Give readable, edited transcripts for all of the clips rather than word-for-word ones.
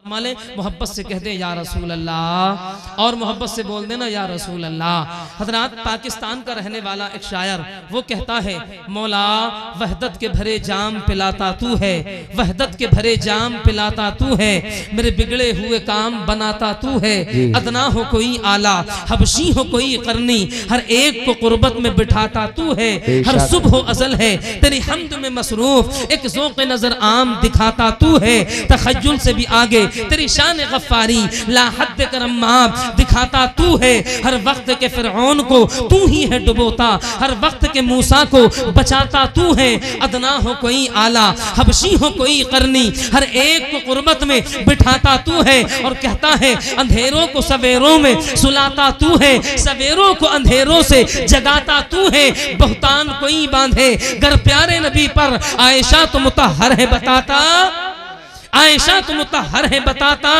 माले मोहब्बत से कह दे या रसूल अल्लाह, और मोहब्बत से बोल देना या रसूल अल्लाह। हजरात, पाकिस्तान का रहने वाला एक शायर वो कहता है, मौला वहदत के भरे जाम पिलाता तू है, वहदत के भरे जाम पिलाता तू है, मेरे बिगड़े हुए काम बनाता तू है। अदना हो कोई आला, हबशी हो कोई करनी, हर एक को कुर्बत में बिठाता तू है। हर सुबह अजल है तेरी हमद में मसरूफ, एक ज़ौक़ नजर आम दिखाता तू है। तखज्जुल से भी आगे तेरी शान गफ्फारी, ला हद करम माप दिखाता तू है। हर वक्त के फिरऔन को तू ही है डुबोता, हर वक्त के मूसा को बचाता तू है। अदना हो कोई आला, हबशी हो कोई करनी, हर एक को कुर्बत में बिठाता तू है। और कहता है अंधेरों को सवेरों में सुलाता तू है, सवेरों को अंधेरों से जगाता तू है। बहुतान कोई बांधे गर प्यारे नबी पर, आयशा तो मुतहर है बताता, आयशा तो मुतहर है बताता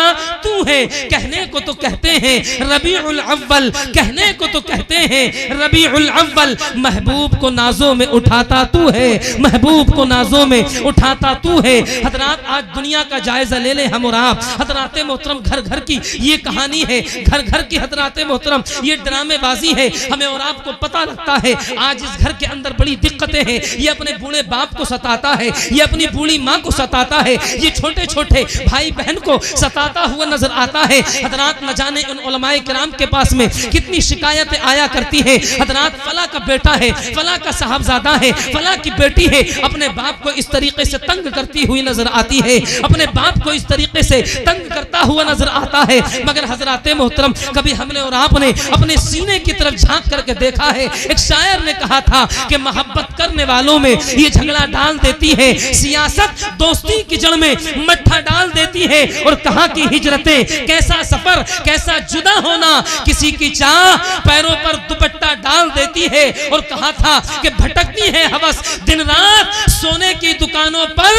तू है। कहने को तो कहते हैं रबीउल अव्वल, कहने को तो कहते हैं रबीउल अव्वल, महबूब को नाजों में उठाता तू है, महबूब को नाजों में उठाता तू है। हजरात, आज दुनिया का जायजा ले ले हम और आप। हजरात मोहतरम, घर घर की ये कहानी है, घर घर की हजरात मोहतरम ये ड्रामेबाजी है। हमें और आपको पता लगता है आज इस घर के अंदर बड़ी दिक्कतें हैं। ये अपने बूढ़े बाप को सताता है, ये अपनी बूढ़ी माँ को सताता है, ये छोटे छोटे भाई बहन को सताता हुआ नजर आता है। हजरात, न जाने उन उलमाए किराम के पास में कितनी शिकायतें आया करती है। हजरात, फला का बेटा है, फला का साहबजादा है, फला की बेटी है, अपने बाप को इस तरीके से तंग करती हुई नजर आती है, अपने बाप को इस तरीके से तंग करता हुआ नजर आता है। मगर हजरात मोहतरम, कभी हमने और आपने अपने सीने की तरफ झांक करके देखा है? एक शायर ने कहा था कि मोहब्बत करने वालों में ये झगड़ा डाल देती है, सियासत दोस्ती की जड़ में मट्ठा डाल देती है। और कहा कि हिजरतें कैसा सफर, कैसा जुदा होना, किसी की चाह पैरों पर दुपट्टा डाल देती है। और कहा था कि भटकती है हवस दिन रात, सोने की दुकानों पर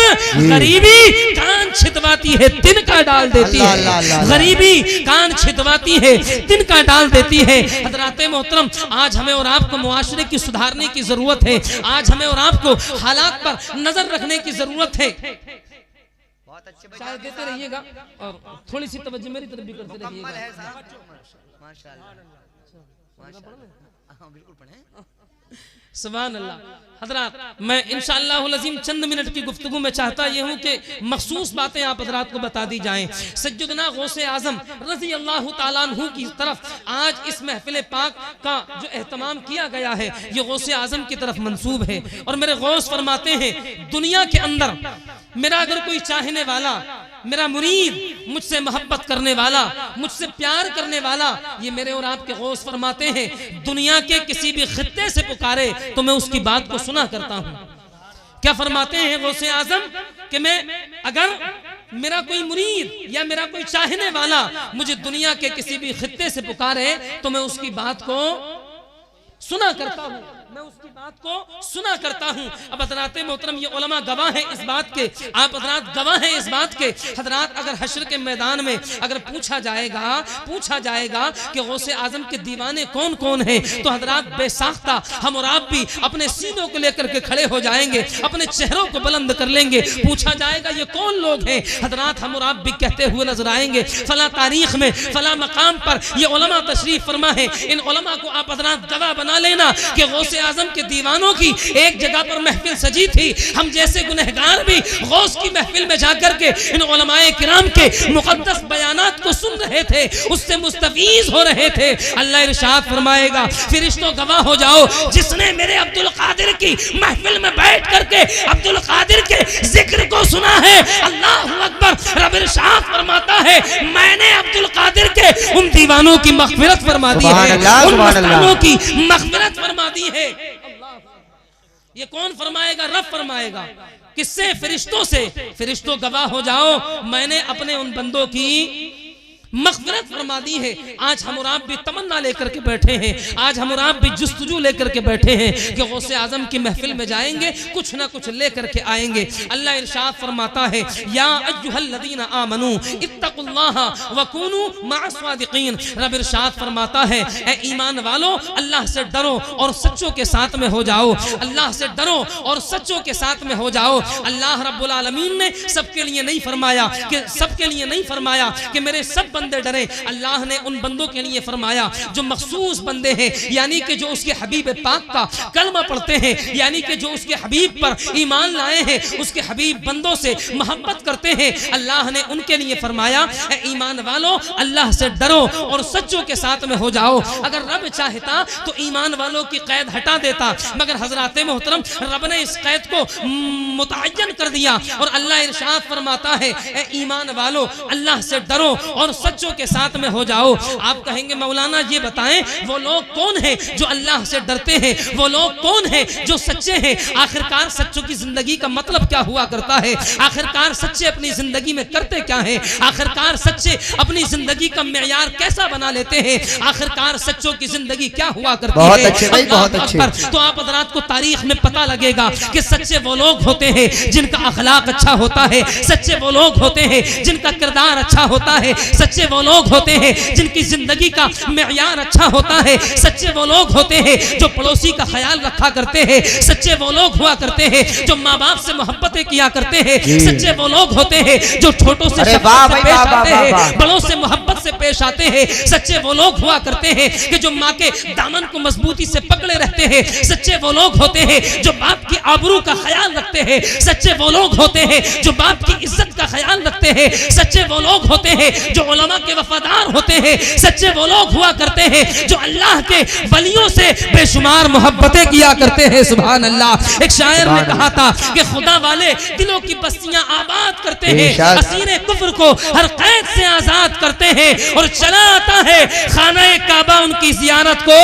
गरीबी कान छिदवाती है, तिनका डाल देती है, गरीबी कान छिदवाती है, तिनका डाल देती है। हजरात मोहतरम, आज हमें और आपको मुआशरे की सुधारने की जरूरत है, आज हमें और आपको हालात पर नजर रखने की जरूरत है। चाय देते रहिएगा और थोड़ी सी तवज्जो मेरी तरफ भी करते रहिएगा। सुभान अल्लाह। हजरात, मैं इंशाअल्लाह अज़ीम चंद मिनट की गुफ्तगू में चाहता यह हूँ कि मखसूस बातें आप हजरात को बता दी जाएं। सज्जुदना गौसे आजम रज़ी अल्लाह ताला अन्हु की तरफ आज इस महफिल पाक का जो एहतमाम किया गया है, ये गौसे आजम की तरफ मंसूब है। और मेरे गौस फरमाते हैं, दुनिया के अंदर मेरा अगर कोई चाहने वाला, मेरा मुरीद, मुझसे मोहब्बत करने वाला, मुझसे प्यार करने वाला, ये मेरे और आपके गौस फरमाते हैं, दुनिया के किसी भी खित्ते से पुकारे तो मैं उसकी बात को सुना करता हूँ। क्या फरमाते हैं गौसे आजम कि मैं अगर मेरा कोई मुरीद या मेरा कोई चाहने वाला मुझे दुनिया के किसी भी खित्ते से पुकारे तो मैं उसकी बात को सुना करता हूँ, मैं उसकी बात को सुना करता हूँ। अब हजरात मोहतरम, ये उलमा गवाह हैं इस बात के, आप हजरात गवाह हैं इस बात के। हजरात, अगर हश्र के मैदान में अगर पूछा जाएगा कि गौसे आजम के दीवाने कौन कौन हैं, तो हजरात बेसाख्ता हम और आप भी अपने सीनों को लेकर के खड़े हो जाएंगे, अपने चेहरों को बुलंद कर लेंगे। पूछा जाएगा ये कौन लोग हैं, हजरात हम और आप भी कहते हुए नजर आएंगे, फला तारीख में फला मकाम पर ये उलमा तशरीफ फरमा है। इन उलमा को आप हजरात गवाह बना लेना कि गौसे आजम के दीवानों की एक जगह पर महफिल सजी थी। हम जैसे गुनहगार भी गौस की महफिल में जाकर के इन उलमाए किराम के मुकद्दस बयानात को सुन रहे थे, उससे मुस्तफीज हो रहे थे। अल्लाह इरशाद फरमाएगा, फिरिश्तों गवाह हो जाओ, जिसने मेरे अब्दुल कादिर की महफिल में बैठ करके अब्दुल कादिर के जिक्र को सुना है, अल्लाहु अकबर। रब इरशाद फरमाता है, मैंने अब्दुल कादिर के उन दीवानों की मग़फ़िरत फरमा दी है, उन मस्तानों की मग़फ़िरत फरमा दी है। ये कौन फरमाएगा? रब फरमाएगा। किससे? फरिश्तों से। फरिश्तों गवाह हो जाओ, मैंने अपने उन बंदों की मग़फ़िरत फरमा दी है। आज हम और आप भी तमन्ना लेकर के बैठे हैं, आज हम और आप भी जुस्तजू लेकर के बैठे हैं कि गौसे आज़म की महफिल में जाएंगे, कुछ ना कुछ लेकर के आएंगे। अल्लाह इरशाद फरमाता है, या अय्युहल्लज़ीना आमनू इत्तक़ुल्लाह वकूनू मअस्सादिक़ीन। रब इरशाद फरमाता है, ए ईमान वालो, अल्लाह से डरो और सच्चों के साथ में हो जाओ। अल्लाह से डरो और सच्चों के साथ में हो जाओ। अल्लाह रब्बुल आलमीन ने सबके लिए नहीं फरमाया कि मेरे सब बंदे डरे। अल्लाह ने उन बंदों के लिए फरमाया जो मखसूस बंदे हैं, यानी कि जो उसके हबीब पाक का कलमा पढ़ते हैं, यानी कि जो उसके हबीब पर ईमान लाए हैं, उसके हबीब बंदों से मोहब्बत करते हैं। अल्लाह ने उनके लिए फरमाया, ए ईमान वालो, अल्लाह से डरो और सच्चों के साथ में हो जाओ। अगर रब चाहता तो ईमान वालों की कैद हटा देता, मगर हजरात मोहतरम रब ने इस कैद को मुतअय्यन कर दिया। और अल्लाह इरशाद फरमाता है, ए ईमान वालो, अल्लाह से डरो और सच्चों के साथ में हो जाओ। आप कहेंगे मौलाना ये बताएं वो लोग कौन हैं जो अल्लाह से डरते हैं, वो लोग कौन हैं जो सच्चे हैं? आखिरकार सच्चों की जिंदगी का मतलब क्या हुआ करता है? आखिरकार सच्चे अपनी जिंदगी में करते क्या हैं? आखिरकार सच्चे अपनी जिंदगी का मेयार कैसा बना लेते हैं? आखिरकार सच्चों की जिंदगी क्या हुआ करती है? बहुत अच्छे भाई, बहुत अच्छे। तो आप हज़रात को तारीख में पता लगेगा कि सच्चे वो लोग होते हैं जिनका अखलाक अच्छा होता है, सच्चे वो लोग होते हैं जिनका किरदार अच्छा होता है, सच्चे वो लोग होते हैं जिनकी जिंदगी का मेयार अच्छा होता है, सच्चे वो लोग होते हैं जो पड़ोसी का ख्याल रखा करते हैं, सच्चे वो लोग हुआ करते हैं जो माँ बाप से मोहब्बतें किया करते हैं, सच्चे वो लोग होते हैं जो छोटों से शफ़क़त से पेश आते हैं, बड़ों से मोहब्बत से पेश आते हैं। सच्चे वो लोग हुआ करते हैं कि जो माँ के दामन को मजबूती से पकड़े रहते हैं। सच्चे वो लोग होते हैं जो बाप की आबरू का ख्याल रखते हैं। सच्चे वो लोग होते हैं जो बाप की इज्जत का ख्याल रखते हैं। सच्चे वो लोग होते हैं जो उलमा के वफादार होते हैं। सच्चे वो लोग हुआ करते हैं जो अल्लाह के वलियों से बेशुमार मोहब्बतें किया करते हैं। सुभान अल्लाह। एक शायर ने कहा था कि खुदा वाले दिलों की बस्तियां आबाद करते हैं, असीरे कुफ्र को हर कैद से आजाद करते हैं और चला आता है खाना-ए काबा उनकी ज़ियारत को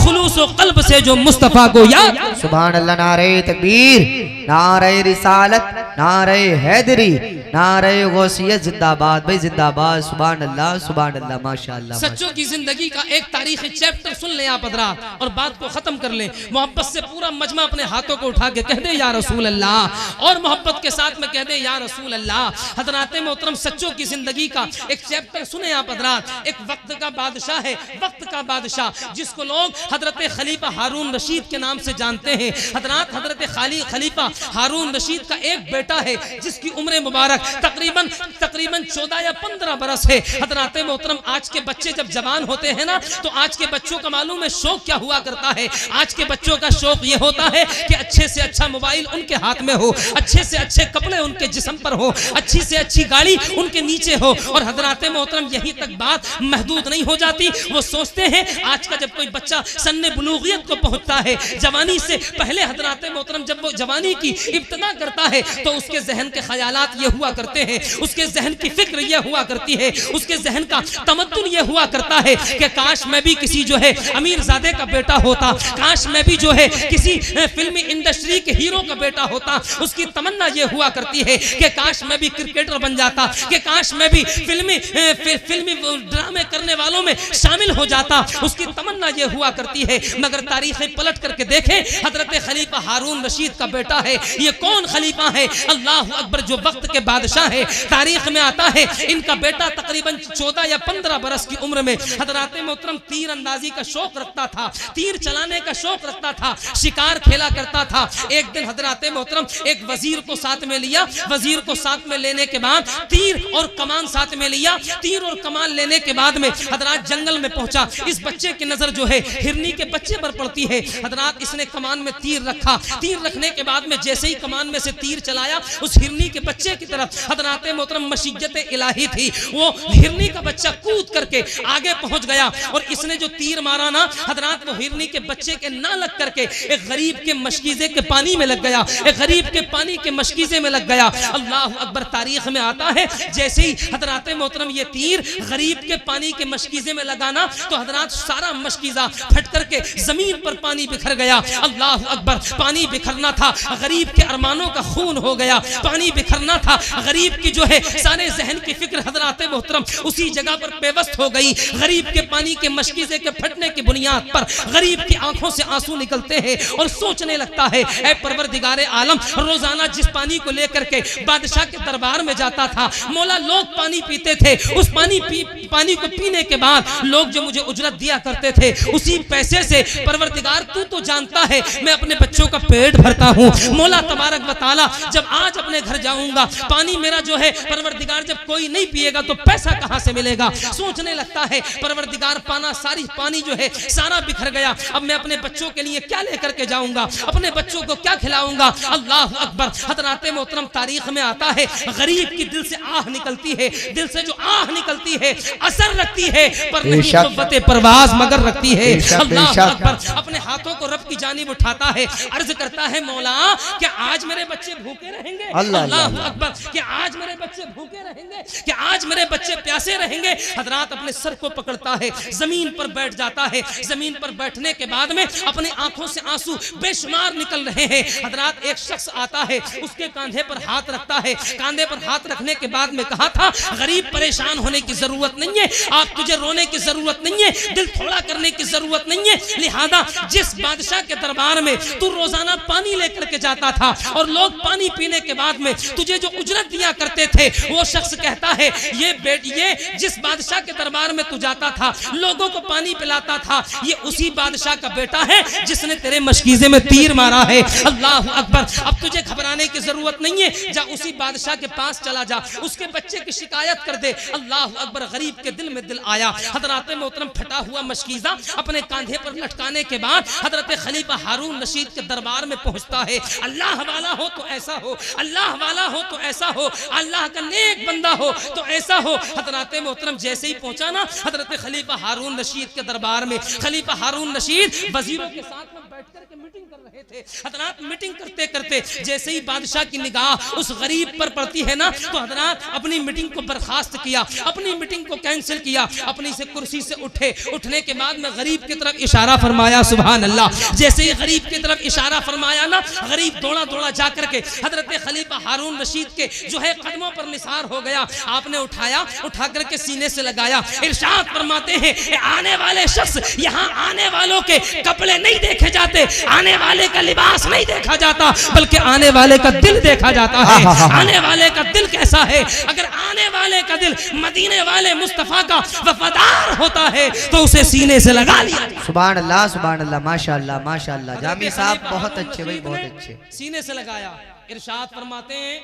खुलूस व क़ल्ब से जो मुस्तफ़ा को याद। सुभान अल्लाह। नारे तकबीर, नारे रिसालत, नारे हैदरी, नारे गौसियत जिंदाबाद भाई जिंदाबाद। सुभान अल्लाह, सुभान अल्लाह, माशाअल्लाह। सच्चों की जिंदगी का एक तारीखी चैप्टर सुन लें आप हज़रात और बात को खत्म कर लें। मोहब्बत से पूरा मजमा अपने हाथों को उठा के कह दे या रसूल अल्लाह, और मोहब्बत के साथ में कह दे या रसूल अल्लाह। हज़रात मोहतरम सच्चों की जिंदगी का एक चैप्टर सुने आप हज़रात। एक वक्त का बादशाह है, वक्त का बादशाह जिसको लोग हजरत खलीफा हारून रशीद के नाम से जानते हैं। हज़रात हजरत खलीफा हारून रशीद का एक बेटा है जिसकी उम्र मुबारक तकरीबन 14 या 15 बरस है। हज़रात मोहतरम आज के बच्चे जब जवान होते हैं ना, तो आज के बच्चों का मालूम है शौक क्या हुआ करता है। आज के बच्चों का शौक ये होता है कि अच्छे से अच्छा मोबाइल उनके हाथ में हो, अच्छे से अच्छे कपड़े उनके जिस्म पर हो, अच्छी से अच्छी गाड़ी उनके नीचे हो। और हज़रात मोहतरम यहीं तक बात महदूद नहीं हो जाती। वो सोचते हैं आज का जब कोई बच्चा सन्ने बुलूगियत को पहुंचता है, जवानी से पहले हज़रात मोहतरम जब वो जवानी की इब्तिदा करता है, तो उसके जहन के ख्यालात ये हुआ करते हैं, उसके जहन की फिक्र ये हुआ करती है, उसके जहन का तमद्दुन ये हुआ करता है कि काश मैं भी किसी जो है अमीरजादे का बेटा होता, काश मैं भी जो है किसी फिल्मी इंडस्ट्री के हीरो का बेटा होता। उसकी तमन्ना ये हुआ करती है कि काश मैं भी क्रिकेटर बन जाता, कि काश मैं भी फिल्मी ड्रामे करने वालों में शामिल हो जाता। उसकी तमन्ना ये हुआ करती है। मगर तारीखें पलट करके देखें, हजरत खलीफा हारून रशीद का बेटा है। ये कौन खलीफा है? अल्लाह अकबर, जो वक्त के बादशाह है। तारीख में आता है इनका बेटा तकरीबन 14 या 15 बरस की उम्र में हजरत मोहतरम तीर अंदाजी का शौक रखता था, तीर चलाने का शौक रखता था, शिकार खेला करता था। एक दिन हजरत मोहतरम एक वजीर को साथ में लिया, वजीर को साथ में लेने के बाद तीर और कमान साथ में लिया। तीर और कमान लेने के बाद में हजरत जंगल में पहुंचा। इस बच्चे की नजर जो है हिरनी के बच्चे पर पड़ती है। हजरत इसने कमान में तीर रखा, तीर रखने के बाद में जैसे ही कमान में से तीर चलाया उस हिरनी के बच्चे की तरफ, हजरत मोहतरम मशीयत इलाही थी, वो हिरनी का बच्चा कूद करके आगे पहुंच गया और इसने जो तीर मारा ना हजरत, वो हिरनी के बच्चे के ना लग करके एक गरीब के मशकीजे के पानी में लग गया, एक गरीब के पानी के मशकीजे में लग गया। अल्लाह अकबर। तारीख में आता है जैसे ही हजरत मोहतरम ये तीर गरीब के पानी के मशकीजे में लगाना, तो हजरत सारा मशकीजा फट करके जमीन पर पानी बिखर गया। अल्लाह अकबर। पानी बिखरना था, गरीब के अरमानों का खून हो गया। पानी बिखरना था, गरीब की जो है सारे जहन की फिक्र हजरात मोहतरम उसी जगह पर बेबस हो गई। गरीब के पानी के मशकीजे के फटने की बुनियाद पर गरीब की आंखों से आंसू निकलते हैं और सोचने लगता है, ऐ परवरदिगारे आलम, रोजाना जिस पानी को लेकर के बादशाह के दरबार में जाता था, मौला लोग पानी पीते थे, उस पानी को पीने के बाद लोग जो मुझे उजरत दिया करते थे, उसी पैसे से परवरदिगार तू तो जानता है मैं अपने बच्चों का पेट भरता हूँ। मौला तबारक व तआला जब आज अपने घर जाऊंगा, पानी मेरा जो है परवरदिगार जब कोई नहीं पिएगा तो पैसा कहां से मिलेगा। सोचने लगता है परवरदिगार पानी जो है सारा बिखर गया, अब मैं अपने बच्चों के लिए क्या लेकर के जाऊंगा, अपने बच्चों को क्या खिलाऊंगा। अल्लाह अकबर। हज़रात मोहतरम तारीख में आता है गरीब की दिल से आह निकलती है, दिल से जो आह निकलती है असर रखती है पर नहीं कुव्वते परवाज मगर रखती है। अल्लाह अकबर। अपने हाथों को रब की जानिब उठाता है, अर्ज करता है मौला क्या आज मेरे बच्चे भूखे रहेंगे? अल्लाह अकबर। क्या आज मेरे बच्चे भूखे रहेंगे? क्या आज मेरे बच्चे प्यासे रहेंगे? हजरात अपने सर को पकड़ता है, जमीन पर बैठ जाता है। जमीन पर बैठने के बाद में अपनी आंखों से आंसू बेशुमार निकल रहे हैं। हजरात एक शख्स आता है, उसके कंधे पर हाथ रखता है। कंधे पर हाथ रखने के बाद में कहा था, गरीब परेशान होने की जरूरत नहीं है, आप तुझे रोने की जरूरत नहीं है, दिल थोड़ा करने की जरूरत नहीं है। लिहाजा जिस बादशाह के दरबार में तू रोजाना पानी लेकर के जाता था और लोग पानी पीने के बाद में तुझे जो उजरत दिया करते थे, वो शख्स कहता है ये जिस बादशाह के दरबार में तू जाता था, लोगों को पानी पिलाता था, ये उसी बादशाह का बेटा है जिसने तेरे मशकीजे में तीर मारा है। अल्लाह अकबर। अब तुझे घबराने की जरूरत नहीं है, जा उसी बादशाह के पास चला जा, उसके बच्चे की शिकायत कर दे। अल्लाह अकबर। गरीब के दिल में दिल आया। हजरत मोहतरम फटा हुआ मशकीजा अपने कंधे पर लटकाने के बाद हजरत खलीफा हारून रशीद के दरबार में पहुंचता है। अल्लाह वाला हो तो ऐसा हो, अल्लाह वाला हो तो ऐसा हो, अल्लाह का नेक बंदा हो तो ऐसा हो। हजरत मोहतरम जैसे ही पहुंचा ना हजरत खलीफा हारून रशीद के दरबार में, खलीफा हारून रशीद वजीरों के साथ में बैठ कर के मीटिंग कर रहे थे। हजरत मीटिंग करते करते जैसे ही बादशाह की निगाह उस गरीब पर पड़ती है ना, तो हजरत अपनी मीटिंग को बर्खास्त किया, अपनी मीटिंग को कैंसिल किया, अपनी से कुर्सी से उठे। उठने के बाद में गरीब की तरफ इशारा फरमाया, सुभान अल्लाह। जैसे ही गरीब की तरफ इशारा फरमाया ना, गरीब दौड़ा दौड़ा जाकर के हजरत खलीफा हारून रशीद के जो है कदमों पर निसार हो गया। आपने उठाया, उठा करके सीने से लगाया। इरशाद फरमाते हैं, आने वाले शख्स, यहाँ आने वालों के कपड़े नहीं देखे जाते, आने वाले का लिबास नहीं देखा जाता, बल्कि आने वाले का दिल देखा जाता है। आने वाले का दिल कैसा है? अगर आने वाले का दिल मदीने वाले मुस्तफा का वफादार होता है तो उसे सीने से लगा लिया। सुभान अल्लाह, सुभान अल्लाह, माशाअल्लाह, माशाअल्लाह। जामी साहब बहुत अच्छे भाई, बहुत अच्छे। सीने से लगाया। इरशाद फरमाते हैं,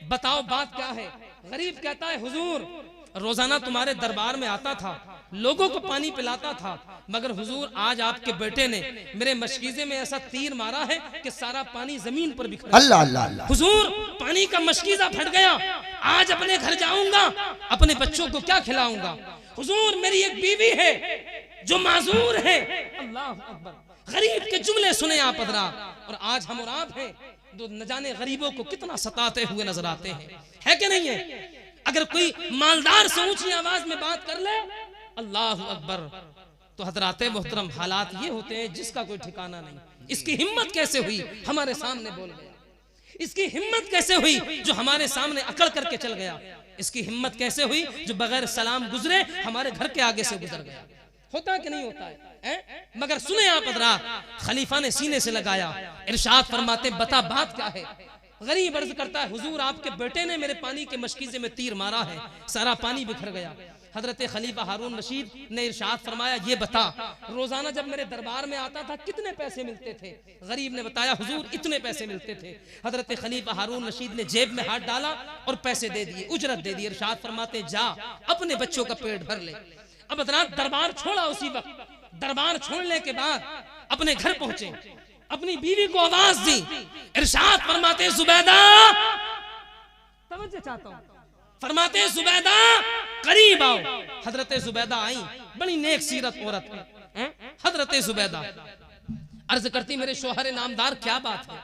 बताओ बात क्या है? गरीब कहता है, हुजूर रोजाना तुम्हारे दरबार में आता था, लोगों को पानी पिलाता था, मगर हुजूर आज आपके बेटे ने मेरे मशकीजे में ऐसा तीर मारा है कि सारा पानी जमीन पर बिखर गया। अल्लाह अल्लाह अल्लाह। हुजूर पानी का मशकीजा फट गया, आज अपने घर जाऊंगा, अपने बच्चों को क्या खिलाऊंगा? हुजूर मेरी एक बीवी है जो माजूर है। अल्लाह अकबर। गरीब के जुमले सुने आप हज़रात। और आज हम और आप हैं जो न जाने गरीबों को कितना सताते हुए नजर आते हैं, है कि नहीं है? अगर कोई मालदार से ऊंची आवाज में बात कर ले, अल्लाह अकबर, तो हजरात मोहतरम हालात ये होते हैं जिसका कोई ठिकाना नहीं। इसकी हिम्मत कैसे हुई हमारे सामने बोल गया? इसकी हिम्मत कैसे हुई जो हमारे सामने अकड़ करके चल गया? इसकी हिम्मत कैसे हुई जो बगैर सलाम गुजरे हमारे घर के आगे से गुजर गया? होता कि नहीं होता है? मगर सुने आप हजरात, खलीफा ने सीने से लगाया। इरशाद फरमाते, बता बात क्या है? गरीब अर्ज करता है, हुजूर आपके बेटे ने मेरे पानी के मशकीजे में तीर मारा है, सारा पानी बिखर गया। हजरत खलीफा हारून रशीद ने इरशाद फरमाया, ये बता रोजाना जब मेरे दरबार में आता था कितने पैसे मिलते थे? गरीब ने बताया, हुजूर इतने पैसे मिलते थे। हजरत खलीफा हारून रशीद ने जेब में हाथ डाला और पैसे दे दिए, उजरत दे दी। इरशाद फरमाते, जा अपने बच्चों का पेट भर ले। अब दरबार छोड़ा, उसी वक्त दरबार छोड़ने के बाद अपने घर पहुंचे, अपनी बीवी को आवाज दी। इरशाद फरमाते, जुबैदा, तवज्जो चाहता हूं, फरमाते जुबैदा करीब आओ। हजरत जुबैदा आई, बड़ी नेक सीरत औरत है। हजरत जुबैदा अर्ज करती, मेरे शोहर नामदार क्या बात है?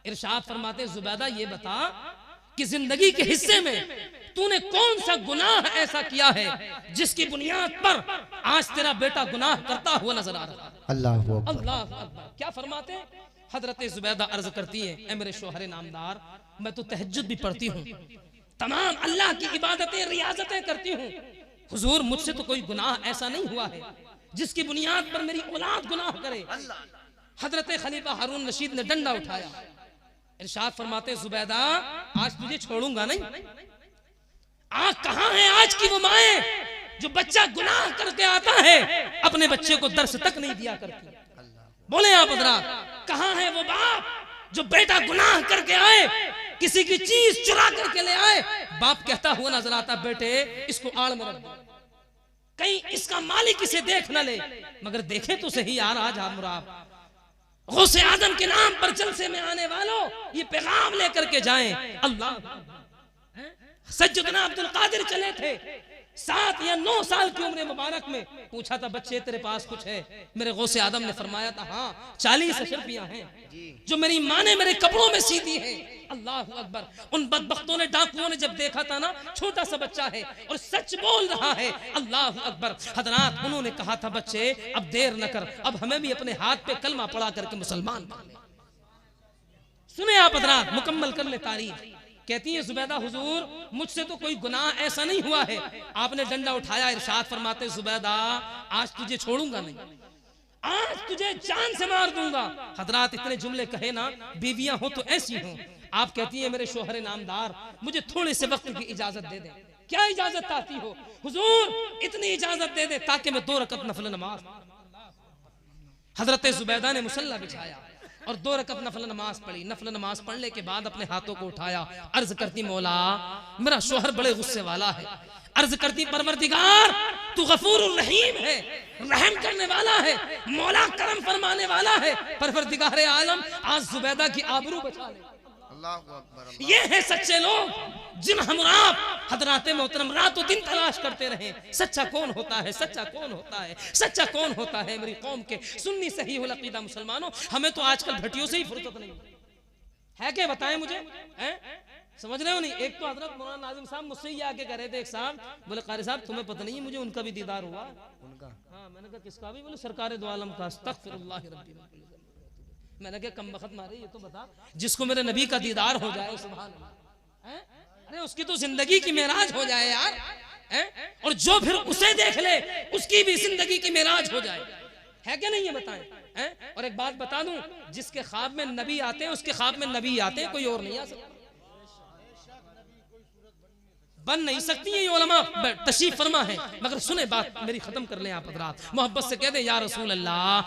इरशाद फरमाते, जुबैदा ये बता कि जिंदगी के हिस्से में तूने कौन सा गुनाह ऐसा किया है जिसकी बुनियाद पर आज तेरा बेटा गुनाह करता हुआ नजर आ रहा है? अल्लाह अकबर, अल्लाह अकबर। क्या फरमाते? हजरत जुबैदा अर्ज करती है, ऐ मेरे शोहर नामदार, मैं तो तहज्जुद भी पढ़ती हूँ, तमाम अल्लाह की इबादतें रियाजतें करती हूँ। हुजूर मुझसे तो कोई गुनाह ऐसा नहीं हुआ है जिसकी बुनियाद पर मेरी औलाद गुनाह करे। हजरत खलीफा हारून रशीद ने डंडा उठाया, इरशाद फरमाते जुबैदा आज तुझे छोड़ूंगा नहीं। कहां है आज की वो माएं जो बच्चा गुनाह करके आता है अपने बच्चे को दर्स तक नहीं दिया करती? बोले आप हजरात, कहां है वो बाप जो बेटा गुनाह करके आए, किसी की चीज चुरा करके ले आए, बाप कहता हुआ नजर आता बेटे इसको आड़ में रख दो, कहीं इसका मालिक इसे देख न ले। मगर देखे तो सही यार, आज आप गौसे आजम के नाम पर जलसे में आने वालों ये पैगाम लेकर के जाएं। अल्लाह सज्जदना अब्दुल कादिर चले थे 7 या 9 साल की उम्र मुबारक में, पूछा था बच्चे तेरे पास कुछ है? मेरे गौसे आदम ने फरमाया था हाँ 40 अशरफियां हैं जो मेरी माँ ने मेरे कपड़ों में सी दी है। अल्लाह अकबर। उन बदबख्तों ने, डाकुओं ने जब देखा था ना छोटा सा बच्चा है और सच बोल रहा है, अल्लाह अकबर। हजरात उन्होंने कहा था बच्चे अब देर न कर, अब हमें भी अपने हाथ पे कलमा पढ़ा करके मुसलमान बन ले। सुने आप हजरात, मुकम्मल कर ले तारीफ। कहती है जुबैदा हुजूर मुझसे तो कोई गुनाह ऐसा नहीं हुआ है। आपने डंडा उठाया, इरशाद फरमाते जुबैदा आज तुझे छोड़ूंगा नहीं, आज तुझे जान से मार दूंगा। हजरात इतने जुमले कहे ना, बीवियां हो तो ऐसी हो। आप कहती है मेरे शोहर नामदार मुझे थोड़े से वक्त की इजाजत दे दे। क्या इजाजत चाहती हो? हुजूर इतनी इजाजत दे दे ताकि मैं 2 रकत नफल नमाज। हजरत जुबैदा ने मुसल्ला बिछाया और 2 रकत नफल नमाज पढ़ी। नफल नमाज पढ़ने के बाद अपने हाथों को उठाया, अर्ज करती मौला मेरा शोहर बड़े गुस्से वाला है। अर्ज करती परवरदिगार तू गफूर रहीम है, रहम करने वाला है, मौला करम फरमाने वाला है। परवरदिगार आलम आज जुबैदा की आबरू बचा ले। ये है सच्चे लोग जिन हम आप हजरात मोहतरम रातों दिन तलाश करते रहे सच्चा कौन होता है, सच्चा कौन होता है, सच्चा कौन होता है। मेरी कौम के सुन्नी सही हुल अकीदा मुसलमानों, हमें तो आजकल भट्टियों से ही फुर्सत नहीं है। क्या बताएं मुझे है? समझ रहे हो नहीं? एक तो हजरत मौलाना नाजिम साहब मुझसे ही आके कह रहे थे, एक साहब बोले कारी साहब तुम्हें पता नहीं है मुझे उनका भी दीदार हुआ। उनका? हाँ। मैंने कहा किसका भी? बोले सरकार दो आलम का। अस्तगफिरुल्लाह रब्बी। मैंने कहा कम बखत मारे ये तो बता जिसको मेरे नबी का दीदार हो जाए सुभान अल्लाह, अरे उसकी तो जिंदगी की मेराज हो जाए यार है? और जो फिर उसे देख ले उसकी भी जिंदगी की मेराज हो जाए, है क्या नहीं है बताएं है? और एक बात बता दूं, जिसके ख्वाब में नबी आते हैं उसके ख्वाब में नबी आते हैं, कोई और नहीं आ सकता, बन नहीं सकती है। ये उलमा तशरीफ फरमा है। मगर सुने बात मेरी खत्म कर लें आप हजरात, मोहब्बत से कह दे या रसूल अल्लाह।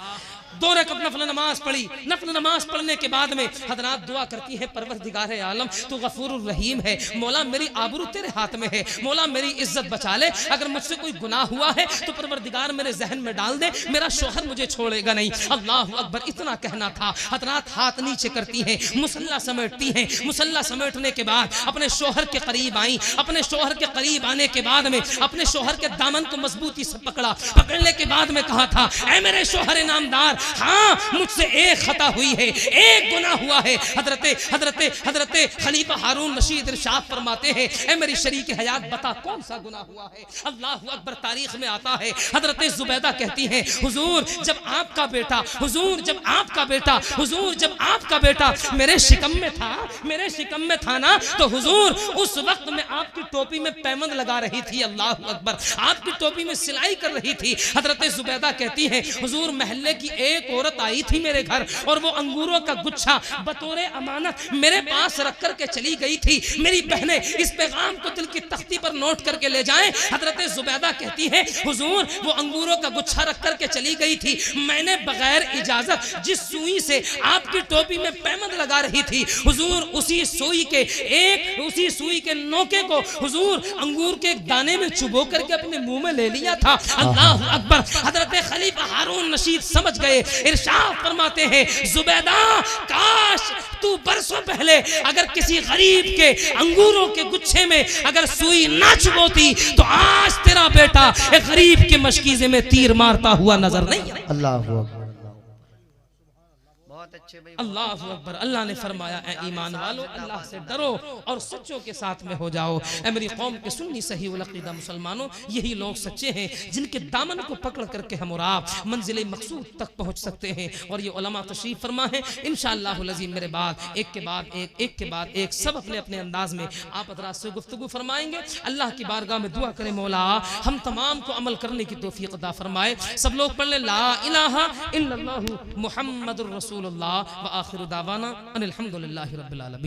2 रकअत नफल नमाज पढ़ी। नफल नमाज पढ़ने के बाद में हजरात दुआ करती है परवरदिगार आलम तू गफूरुर रहीम है, मौला मेरी आबरू तेरे हाथ में है, मौला मेरी इज्जत बचा ले। अगर मुझसे कोई गुनाह हुआ है तो परवरदिगार मेरे जहन में डाल दे, मेरा शोहर मुझे छोड़ेगा नहीं। अल्लाह अकबर। इतना कहना था। हजरात हाथ नीचे करती हैं, मुसल्ला समेटती हैं। मुसल्ला समेटने के बाद अपने शोहर के करीब आई। अपने शोहर के करीब आने के बाद में अपने शोहर के दामन को मजबूती से पकड़ा। पकड़ने के बाद में कहा था ऐ मेरे शोहर नामदार, हाँ मुझसे एक खता हुई है, एक गुनाह हुआ है। हजरते खलीफा हारून रशीद इरशाद फरमाते हैं ऐ मेरी शरीक हयात बता कौन सा गुनाह हुआ है। अल्लाह अकबर। तारीख में आता है हजरत जुबैदा कहती हैं हुजूर जब आपका बेटा, हुजूर जब आपका बेटा, हुजूर जब आपका बेटा मेरे शिकम में था ना, तो हुजूर उस वक्त में आपकी टोपी में पैमंद लगा रही थी। अल्लाह अकबर। आपकी टोपी में सिलाई कर रही थी। हजरत जुबैदा कहती हैं हुजूर महल्ले की एक औरत आई थी मेरे घर और वो अंगूरों का गुच्छा बतौर अमानत मेरे पास रख करके चली गई थी। मेरी बहनें इस पैगाम को दिल की तख्ती पर नोट करके ले जाएं। हजरत जुबैदा कहती है हुजूर वो अंगूरों का गुच्छा रख करके चली गई थी, मैंने बगैर इजाजत जिस सुई से आपकी टोपी में पैमंद लगा रही थी हुजूर उसी सुई के नोके को हुजूर अंगूर के दाने में चुबो करके अपने मुंह में ले लिया था। अल्लाह अकबर। हजरत खलीफा हारून रशीद समझ गए। इरशाद फरमाते हैं जुबैदा काश तू बरसों पहले अगर किसी गरीब के अंगूरों के गुच्छे में अगर सुई ना चुबोती तो आज तेरा बेटा एक गरीब के मशकीजे में तीर मारता हुआ नजर नहीं। अल्लाह बहुत अच्छे भाई। अल्लाह अकबर। अल्लाह ने फरमाया ए ईमान वालों अल्लाह से डरो और सच्चों के साथ में हो जाओ। ए मेरी कौम के सुन्नी सही वल अक़ीदा मुसलमानों, यही लोग सच्चे हैं जिनके दामन को पकड़ करके हम और आप मंजिल मकसूद तक पहुंच सकते हैं। और ये उलमा तशरीफ फरमा है इंशाअल्लाहुल अज़ीम मेरे बाद एक के बाद एक सब अपने अपने अंदाज में आप हज़रात से गुफ्तगू फरमाएंगे। अल्लाह की बारगाह में दुआ करें मौला हम तमाम को अमल करने की तौफीक अता फरमाए। सब लोग पढ़ लें ला इलाहा इल्लल्लाहु मुहम्मदुर रसूलुल्लाह व आखिरु दावाना अनिल हम्दुलिल्लाहि रब्बिल आलमीन।